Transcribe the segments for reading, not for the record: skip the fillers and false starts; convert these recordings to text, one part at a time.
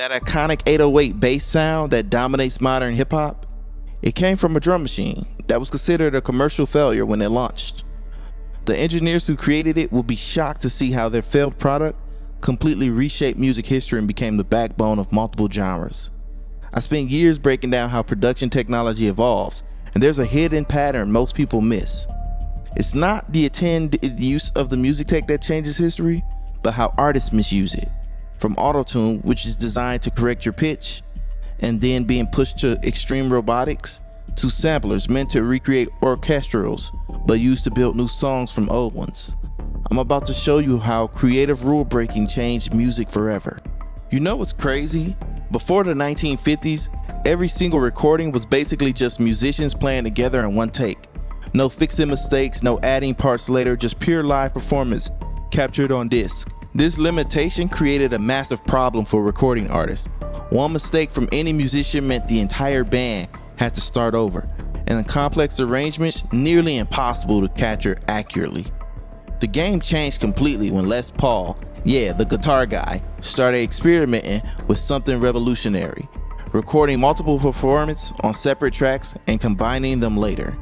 That iconic 808 bass sound that dominates modern hip-hop, it came from a drum machine that was considered a commercial failure when it launched. The engineers who created it will be shocked to see how their failed product completely reshaped music history and became the backbone of multiple genres. I spent years breaking down how production technology evolves, and there's a hidden pattern most people miss. It's not the intended use of the music tech that changes history, but how artists misuse it. From auto-tune, which is designed to correct your pitch, and then being pushed to extreme robotics, to samplers meant to recreate orchestrals, but used to build new songs from old ones. I'm about to show you how creative rule breaking changed music forever. You know what's crazy? Before the 1950s, every single recording was basically just musicians playing together in one take. No fixing mistakes, no adding parts later, just pure live performance captured on disc. This limitation created a massive problem for recording artists. One mistake from any musician meant the entire band had to start over, and the complex arrangements nearly impossible to capture accurately. The game changed completely when Les Paul, the guitar guy, started experimenting with something revolutionary, recording multiple performances on separate tracks and combining them later.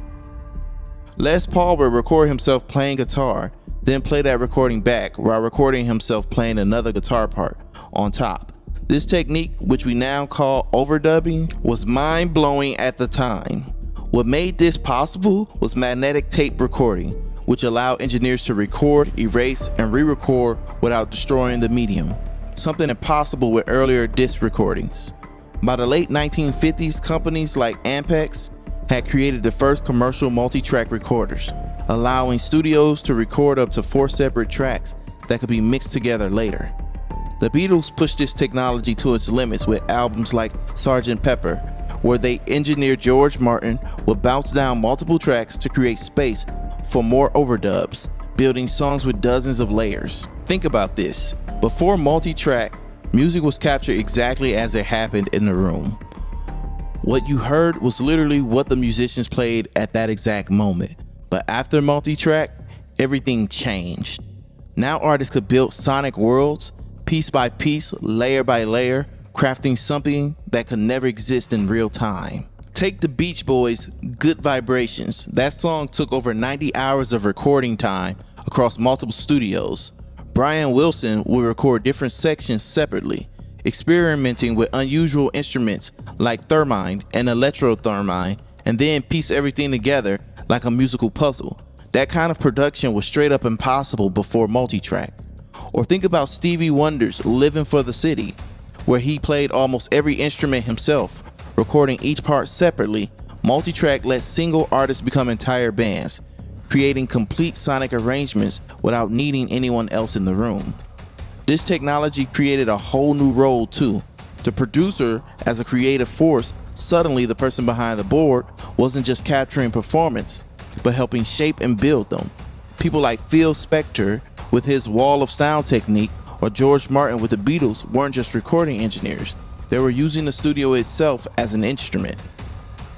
Les Paul would record himself playing guitar, then play that recording back while recording himself playing another guitar part on top. This technique, which we now call overdubbing, was mind-blowing at the time. What made this possible was magnetic tape recording, which allowed engineers to record, erase, and re-record without destroying the medium, something impossible with earlier disc recordings. By the late 1950s, companies like Ampex had created the first commercial multi-track recorders, allowing studios to record up to 4 separate tracks that could be mixed together later. The Beatles pushed this technology to its limits with albums like Sgt. Pepper, where they engineered George Martin would bounce down multiple tracks to create space for more overdubs, building songs with dozens of layers. Think about this. Before multi-track, music was captured exactly as it happened in the room. What you heard was literally what the musicians played at that exact moment. But after multi-track, everything changed. Now artists could build sonic worlds, piece by piece, layer by layer, crafting something that could never exist in real time. Take the Beach Boys' Good Vibrations. That song took over 90 hours of recording time across multiple studios. Brian Wilson would record different sections separately, experimenting with unusual instruments like theremin and electro-theremin, and then piece everything together like a musical puzzle. That kind of production was straight up impossible before multi-track. Or think about Stevie Wonder's Living for the City, where he played almost every instrument himself, recording each part separately. Multi-track let single artists become entire bands, creating complete sonic arrangements without needing anyone else in the room. This technology created a whole new role too. The producer, as a creative force, suddenly the person behind the board wasn't just capturing performance, but helping shape and build them. People like Phil Spector with his wall of sound technique, or George Martin with the Beatles, weren't just recording engineers. They were using the studio itself as an instrument.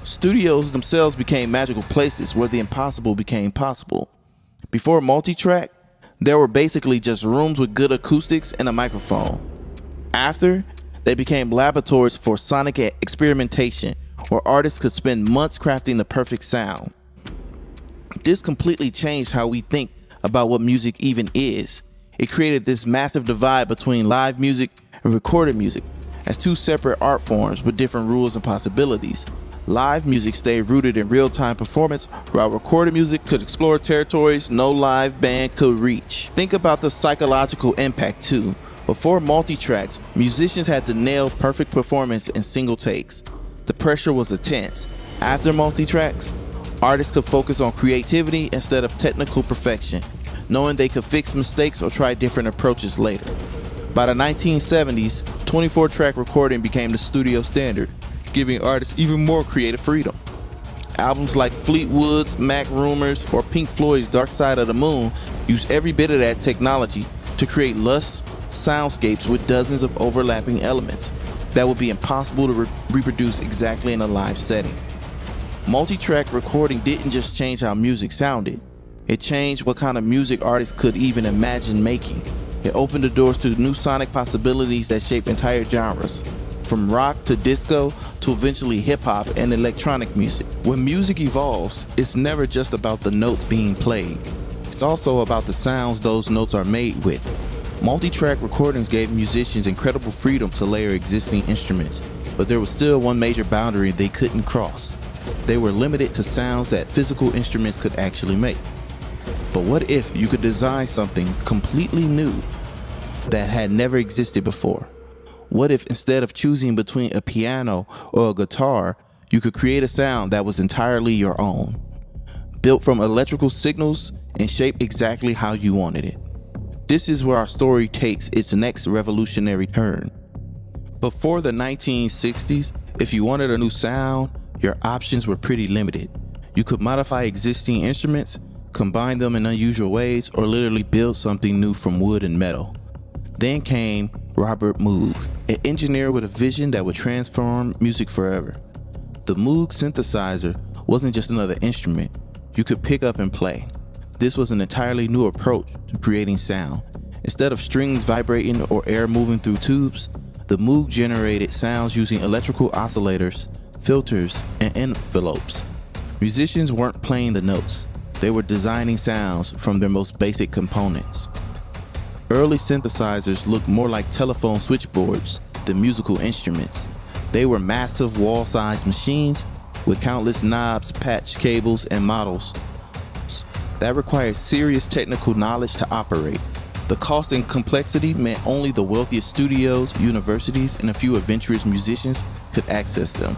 Studios themselves became magical places where the impossible became possible. Before multi-track, there were basically just rooms with good acoustics and a microphone. After, they became laboratories for sonic experimentation, where artists could spend months crafting the perfect sound. This completely changed how we think about what music even is. It created this massive divide between live music and recorded music as two separate art forms with different rules and possibilities. Live music stayed rooted in real-time performance, while recorded music could explore territories no live band could reach. Think about the psychological impact too. Before multi-tracks, musicians had to nail perfect performance in single takes. The pressure was intense. After multi-tracks, artists could focus on creativity instead of technical perfection, knowing they could fix mistakes or try different approaches later. By the 1970s, 24-track recording became the studio standard, giving artists even more creative freedom. Albums like Fleetwood's Mac Rumors or Pink Floyd's Dark Side of the Moon use every bit of that technology to create lush soundscapes with dozens of overlapping elements that would be impossible to reproduce exactly in a live setting. Multi-track recording didn't just change how music sounded, it changed what kind of music artists could even imagine making. It opened the doors to new sonic possibilities that shaped entire genres, from rock to disco to eventually hip-hop and electronic music. When music evolves, it's never just about the notes being played. It's also about the sounds those notes are made with. Multi-track recordings gave musicians incredible freedom to layer existing instruments, but there was still one major boundary they couldn't cross. They were limited to sounds that physical instruments could actually make. But what if you could design something completely new that had never existed before? What if instead of choosing between a piano or a guitar, you could create a sound that was entirely your own, built from electrical signals and shaped exactly how you wanted it? This is where our story takes its next revolutionary turn. Before the 1960s, if you wanted a new sound, your options were pretty limited. You could modify existing instruments, combine them in unusual ways, or literally build something new from wood and metal. Then came Robert Moog, an engineer with a vision that would transform music forever. The Moog synthesizer wasn't just another instrument you could pick up and play. This was an entirely new approach to creating sound. Instead of strings vibrating or air moving through tubes, the Moog generated sounds using electrical oscillators, filters, and envelopes. Musicians weren't playing the notes. They were designing sounds from their most basic components. Early synthesizers looked more like telephone switchboards than musical instruments. They were massive wall-sized machines with countless knobs, patch cables, and models that required serious technical knowledge to operate. The cost and complexity meant only the wealthiest studios, universities, and a few adventurous musicians could access them.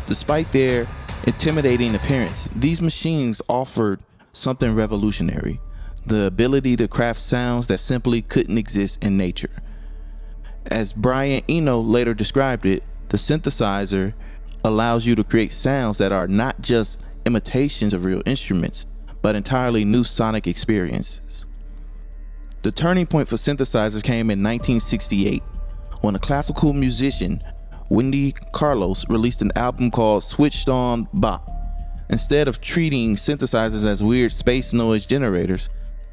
Despite their intimidating appearance, these machines offered something revolutionary: the ability to craft sounds that simply couldn't exist in nature. As Brian Eno later described it, the synthesizer allows you to create sounds that are not just imitations of real instruments, but entirely new sonic experiences. The turning point for synthesizers came in 1968, when a classical musician, Wendy Carlos, released an album called Switched On Bach. Instead of treating synthesizers as weird space noise generators,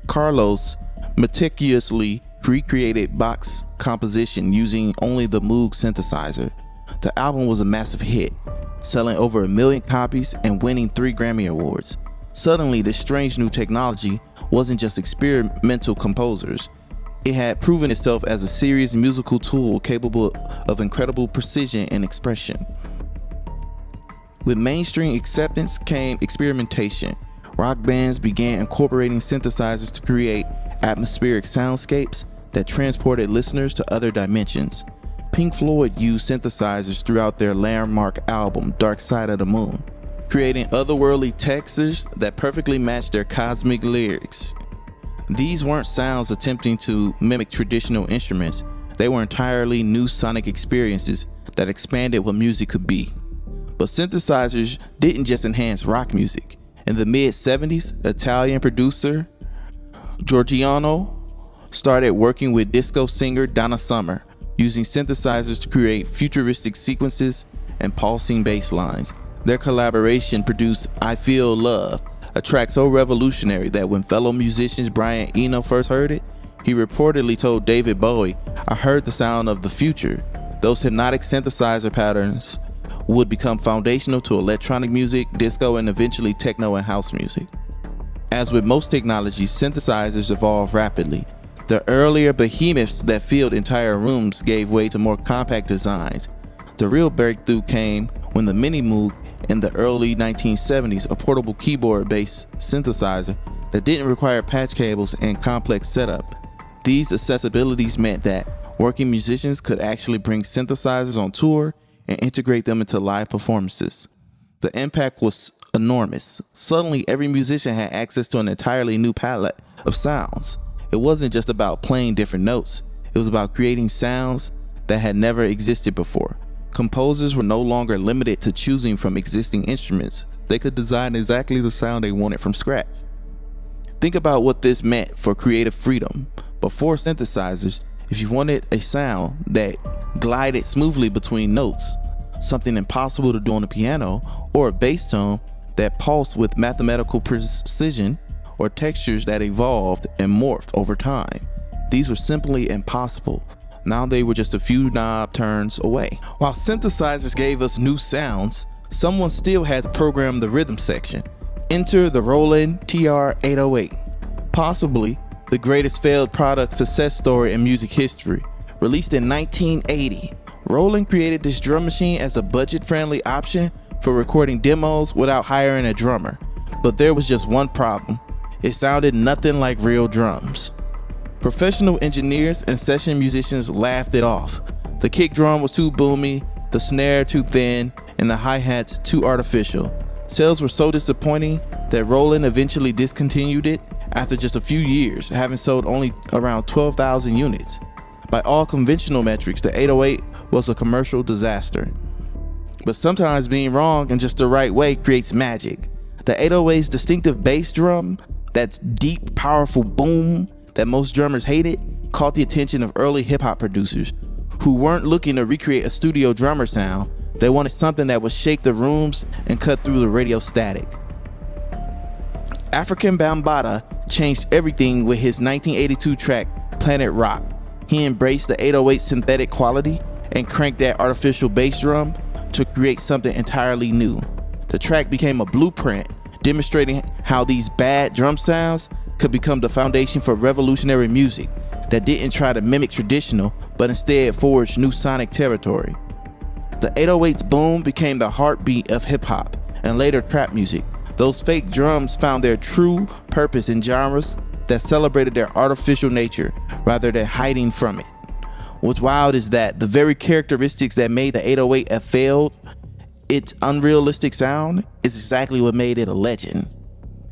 Carlos meticulously recreated Bach's composition using only the Moog synthesizer. The album was a massive hit, selling over 1 million copies and winning 3 Grammy Awards. Suddenly, this strange new technology wasn't just experimental composers. It had proven itself as a serious musical tool capable of incredible precision and expression. With mainstream acceptance came experimentation. Rock bands began incorporating synthesizers to create atmospheric soundscapes that transported listeners to other dimensions. Pink Floyd used synthesizers throughout their landmark album Dark Side of the Moon, creating otherworldly textures that perfectly matched their cosmic lyrics. These weren't sounds attempting to mimic traditional instruments. They were entirely new sonic experiences that expanded what music could be. But synthesizers didn't just enhance rock music. In the mid-70s, Italian producer Giorgiano started working with disco singer Donna Summer, using synthesizers to create futuristic sequences and pulsing bass lines. Their collaboration produced I Feel Love, a track so revolutionary that when fellow musicians Brian Eno first heard it, he reportedly told David Bowie, "I heard the sound of the future." Those hypnotic synthesizer patterns would become foundational to electronic music, disco, and eventually techno and house music. As with most technologies, synthesizers evolved rapidly. The earlier behemoths that filled entire rooms gave way to more compact designs. The real breakthrough came when the Mini Moog in the early 1970s, a portable keyboard-based synthesizer that didn't require patch cables and complex setup. These accessibilities meant that working musicians could actually bring synthesizers on tour and integrate them into live performances. The impact was enormous. Suddenly, every musician had access to an entirely new palette of sounds. It wasn't just about playing different notes. It was about creating sounds that had never existed before. Composers were no longer limited to choosing from existing instruments. They could design exactly the sound they wanted from scratch. Think about what this meant for creative freedom. Before synthesizers, if you wanted a sound that glided smoothly between notes, something impossible to do on a piano, or a bass tone that pulsed with mathematical precision, or textures that evolved and morphed over time, these were simply impossible. Now they were just a few knob turns away. While synthesizers gave us new sounds, someone still had to program the rhythm section. Enter the Roland TR-808, possibly the greatest failed product success story in music history. Released in 1980, Roland created this drum machine as a budget-friendly option for recording demos without hiring a drummer. But there was just one problem. It sounded nothing like real drums. Professional engineers and session musicians laughed it off. The kick drum was too boomy, the snare too thin, and the hi-hats too artificial. Sales were so disappointing that Roland eventually discontinued it after just a few years, having sold only around 12,000 units. By all conventional metrics, the 808 was a commercial disaster. But sometimes being wrong in just the right way creates magic. The 808's distinctive bass drum, that deep, powerful boom that most drummers hated, caught the attention of early hip-hop producers who weren't looking to recreate a studio drummer sound. They wanted something that would shake the rooms and cut through the radio static. African Bambaataa changed everything with his 1982 track, Planet Rock. He embraced the 808's synthetic quality and cranked that artificial bass drum to create something entirely new. The track became a blueprint, demonstrating how these bad drum sounds could become the foundation for revolutionary music that didn't try to mimic traditional, but instead forged new sonic territory. The 808's boom became the heartbeat of hip-hop and later trap music. Those fake drums found their true purpose in genres that celebrated their artificial nature rather than hiding from it. What's wild is that the very characteristics that made the 808 a failed, its unrealistic sound, is exactly what made it a legend.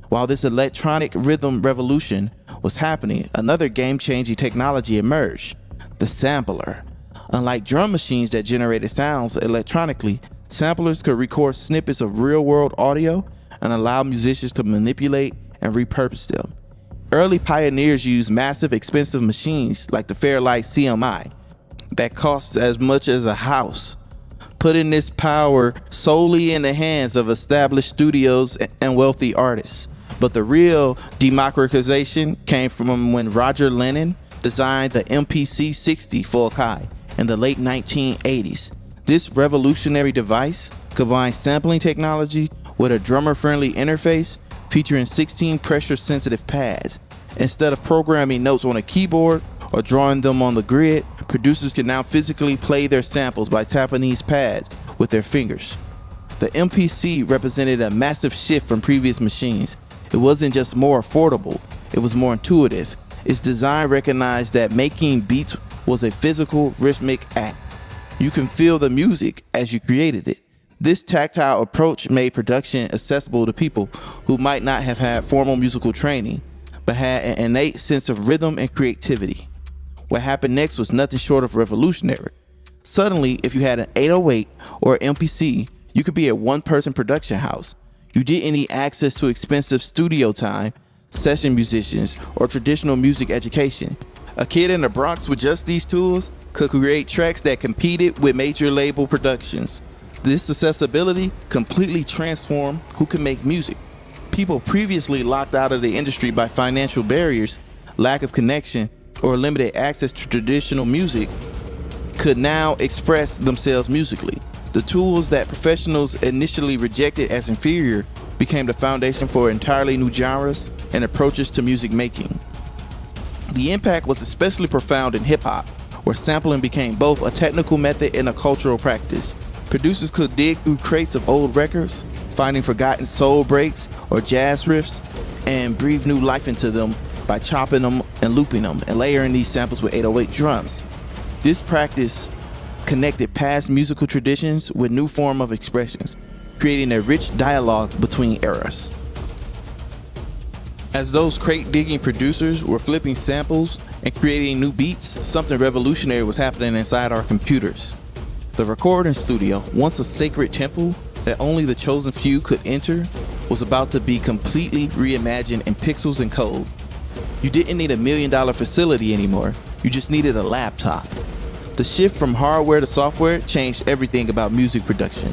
While this electronic rhythm revolution was happening, another game-changing technology emerged: the sampler. Unlike drum machines that generated sounds electronically, samplers could record snippets of real-world audio and allow musicians to manipulate and repurpose them. Early pioneers used massive, expensive machines like the Fairlight CMI that cost as much as a house, putting this power solely in the hands of established studios and wealthy artists. But the real democratization came from when Roger Lennon designed the MPC 60 for Akai in the late 1980s. This revolutionary device combines sampling technology with a drummer-friendly interface featuring 16 pressure-sensitive pads. Instead of programming notes on a keyboard or drawing them on the grid, producers can now physically play their samples by tapping these pads with their fingers. The MPC represented a massive shift from previous machines. It wasn't just more affordable, it was more intuitive. Its design recognized that making beats was a physical, rhythmic act. You can feel the music as you created it. This tactile approach made production accessible to people who might not have had formal musical training, but had an innate sense of rhythm and creativity. What happened next was nothing short of revolutionary. Suddenly, if you had an 808 or an MPC, you could be a one-person production house. You didn't need access to expensive studio time, session musicians, or traditional music education. A kid in the Bronx with just these tools could create tracks that competed with major label productions. This accessibility completely transformed who can make music. People previously locked out of the industry by financial barriers, lack of connection, or limited access to traditional music could now express themselves musically. The tools that professionals initially rejected as inferior became the foundation for entirely new genres and approaches to music making. The impact was especially profound in hip-hop, where sampling became both a technical method and a cultural practice. Producers could dig through crates of old records, finding forgotten soul breaks or jazz riffs, and breathe new life into them by chopping them and looping them and layering these samples with 808 drums. This practice connected past musical traditions with new form of expressions, creating a rich dialogue between eras. As those crate-digging producers were flipping samples and creating new beats, something revolutionary was happening inside our computers. The recording studio, once a sacred temple that only the chosen few could enter, was about to be completely reimagined in pixels and code. You didn't need $1 million facility anymore, you just needed a laptop. The shift from hardware to software changed everything about music production.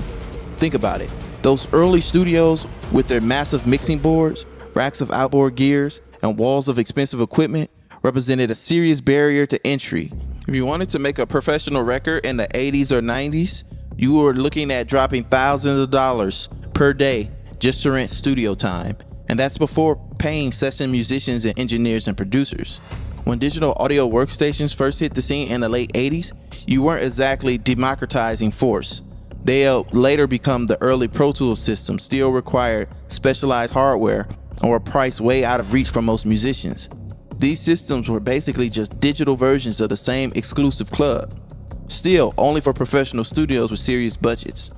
Think about it. Those early studios with their massive mixing boards, racks of outboard gears, and walls of expensive equipment represented a serious barrier to entry. If you wanted to make a professional record in the 80s or 90s, you were looking at dropping thousands of dollars per day just to rent studio time, and that's before paying session musicians and engineers and producers. When digital audio workstations first hit the scene in the late 80s, you weren't exactly democratizing force. They later become the early Pro Tools systems, still required specialized hardware and were priced way out of reach for most musicians. These systems were basically just digital versions of the same exclusive club, still only for professional studios with serious budgets.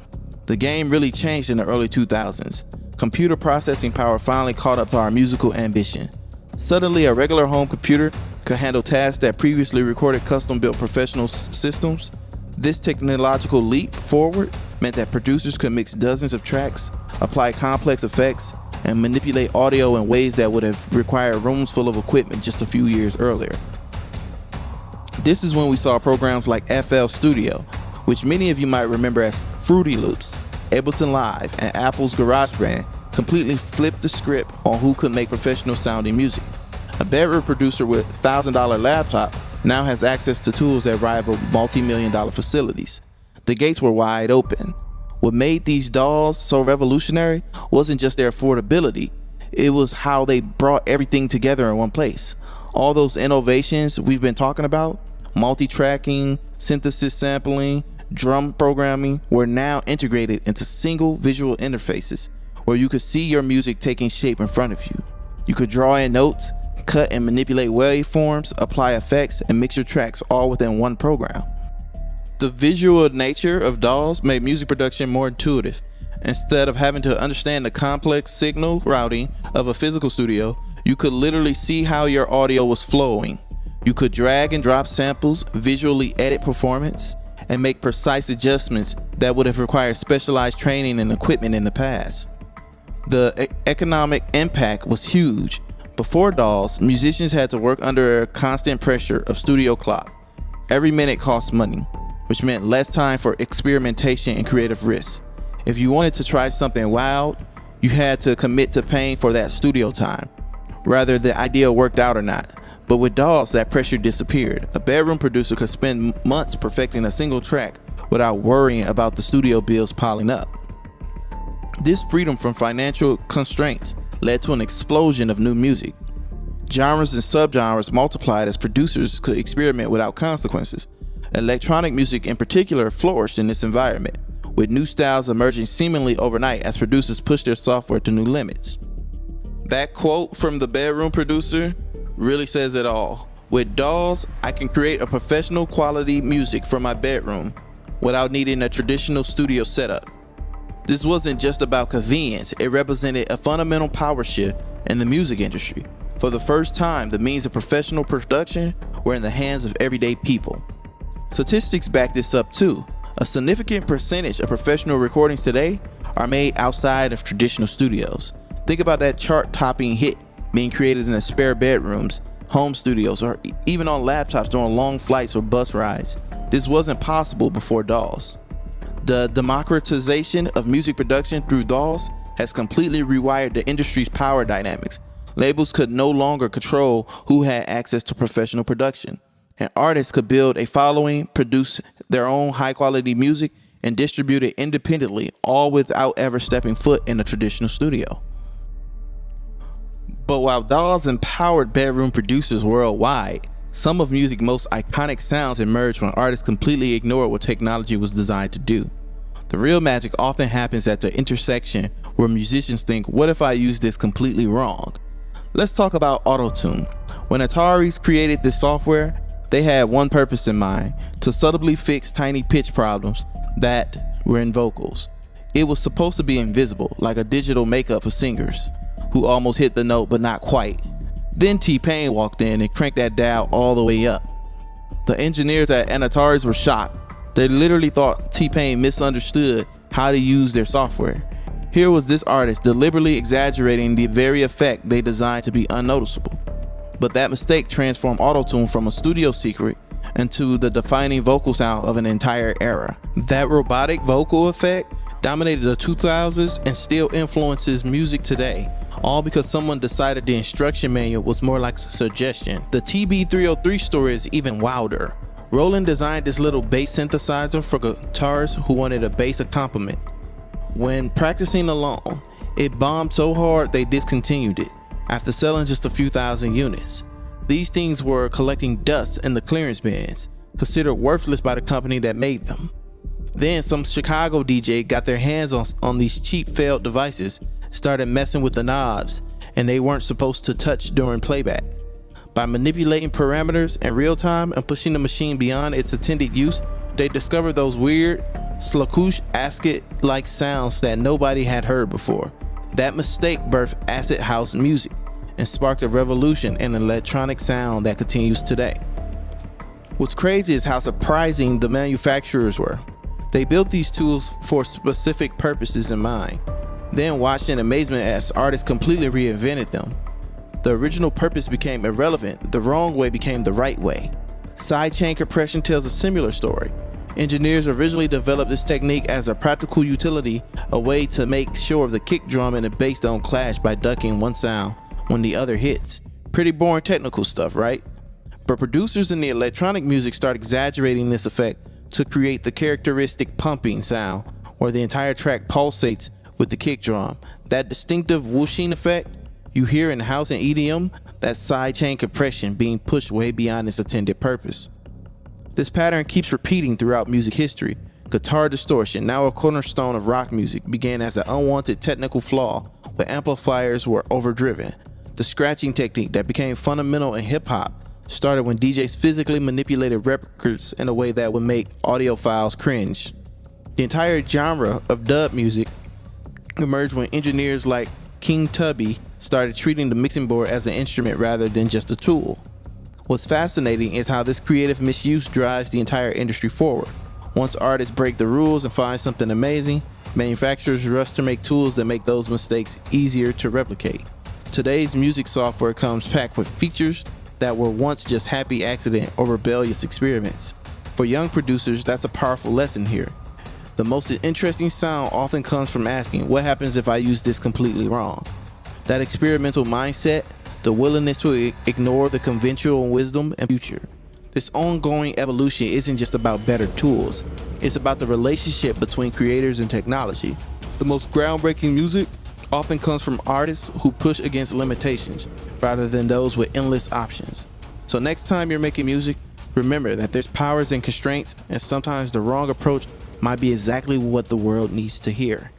The game really changed in the early 2000s. Computer processing power finally caught up to our musical ambition. Suddenly, a regular home computer could handle tasks that previously recorded custom-built professional systems. This technological leap forward meant that producers could mix dozens of tracks, apply complex effects, and manipulate audio in ways that would have required rooms full of equipment just a few years earlier. This is when we saw programs like FL Studio, which many of you might remember as Fruity Loops, Ableton Live, and Apple's GarageBand completely flipped the script on who could make professional sounding music. A bedroom producer with a $1,000 laptop now has access to tools that rival multi-million-dollar facilities. The gates were wide open. What made these DAWs so revolutionary wasn't just their affordability, it was how they brought everything together in one place. All those innovations we've been talking about, multi-tracking, synthesis sampling, drum programming, were now integrated into single visual interfaces where you could see your music taking shape in front of you. You could draw in notes, cut and manipulate waveforms, apply effects, and mix your tracks all within one program. The visual nature of DAWs made music production more intuitive. Instead of having to understand the complex signal routing of a physical studio, you could literally see how your audio was flowing. You could drag and drop samples, visually edit performance, and make precise adjustments that would have required specialized training and equipment in the past. The economic impact was huge. Before DAWs, musicians had to work under a constant pressure of studio clock. Every minute cost money, which meant less time for experimentation and creative risks. If you wanted to try something wild, you had to commit to paying for that studio time, whether the idea worked out or not. But with DAWs, that pressure disappeared. A bedroom producer could spend months perfecting a single track without worrying about the studio bills piling up. This freedom from financial constraints led to an explosion of new music. Genres and subgenres multiplied as producers could experiment without consequences. Electronic music in particular flourished in this environment, with new styles emerging seemingly overnight as producers pushed their software to new limits. That quote from the bedroom producer really says it all. With DAWs, I can create a professional quality music from my bedroom without needing a traditional studio setup. This wasn't just about convenience, it represented a fundamental power shift in the music industry. For the first time, the means of professional production were in the hands of everyday people. Statistics back this up too. A significant percentage of professional recordings today are made outside of traditional studios. Think about that chart-topping hit being created in the spare bedrooms, home studios, or even on laptops during long flights or bus rides. This wasn't possible before DAWs. The democratization of music production through DAWs has completely rewired the industry's power dynamics. Labels could no longer control who had access to professional production, and artists could build a following, produce their own high-quality music, and distribute it independently, all without ever stepping foot in a traditional studio. But while DAWs empowered bedroom producers worldwide, some of music's most iconic sounds emerged when artists completely ignored what technology was designed to do. The real magic often happens at the intersection where musicians think, what if I use this completely wrong? Let's talk about Auto-Tune. When Ataris created this software, they had one purpose in mind: to subtly fix tiny pitch problems that were in vocals. It was supposed to be invisible, like a digital makeup for singers who almost hit the note but not quite. Then T-Pain walked in and cranked that dial all the way up. The engineers at Ataris were shocked. They literally thought T-Pain misunderstood how to use their software. Here was this artist deliberately exaggerating the very effect they designed to be unnoticeable. But that mistake transformed Auto-Tune from a studio secret into the defining vocal sound of an entire era. That robotic vocal effect dominated the 2000s, and still influences music today, all because someone decided the instruction manual was more like a suggestion. The TB-303 story is even wilder. Roland designed this little bass synthesizer for guitarists who wanted a bass accompaniment. When practicing alone, it bombed so hard they discontinued it after selling just a few thousand units. These things were collecting dust in the clearance bins, considered worthless by the company that made them. Then some Chicago DJ got their hands on these cheap failed devices, started messing with the knobs, and they weren't supposed to touch during playback. By manipulating parameters in real time and pushing the machine beyond its intended use, they discovered those weird, slakoosh acid-like sounds that nobody had heard before. That mistake birthed acid house music and sparked a revolution in electronic sound that continues today. What's crazy is how surprising the manufacturers were. They built these tools for specific purposes in mind, then watched in amazement as artists completely reinvented them. The original purpose became irrelevant, the wrong way became the right way. Sidechain compression tells a similar story. Engineers originally developed this technique as a practical utility, a way to make sure the kick drum and the bass don't clash by ducking one sound when the other hits. Pretty boring technical stuff, right? But producers in the electronic music start exaggerating this effect to create the characteristic pumping sound, where the entire track pulsates with the kick drum. That distinctive whooshing effect you hear in house and EDM, that's sidechain compression being pushed way beyond its intended purpose. This pattern keeps repeating throughout music history. Guitar distortion, now a cornerstone of rock music, began as an unwanted technical flaw when amplifiers were overdriven. The scratching technique that became fundamental in hip-hop started when DJs physically manipulated records in a way that would make audiophiles cringe. The entire genre of dub music emerged when engineers like King Tubby started treating the mixing board as an instrument rather than just a tool. What's fascinating is how this creative misuse drives the entire industry forward. Once artists break the rules and find something amazing, manufacturers rush to make tools that make those mistakes easier to replicate. Today's music software comes packed with features that were once just happy accident or rebellious experiments. For young producers, that's a powerful lesson here. The most interesting sound often comes from asking, what happens if I use this completely wrong? That experimental mindset, the willingness to ignore the conventional wisdom and future. This ongoing evolution isn't just about better tools, it's about the relationship between creators and technology. The most groundbreaking music often comes from artists who push against limitations rather than those with endless options. So next time you're making music, remember that there's powers and constraints, and sometimes the wrong approach might be exactly what the world needs to hear.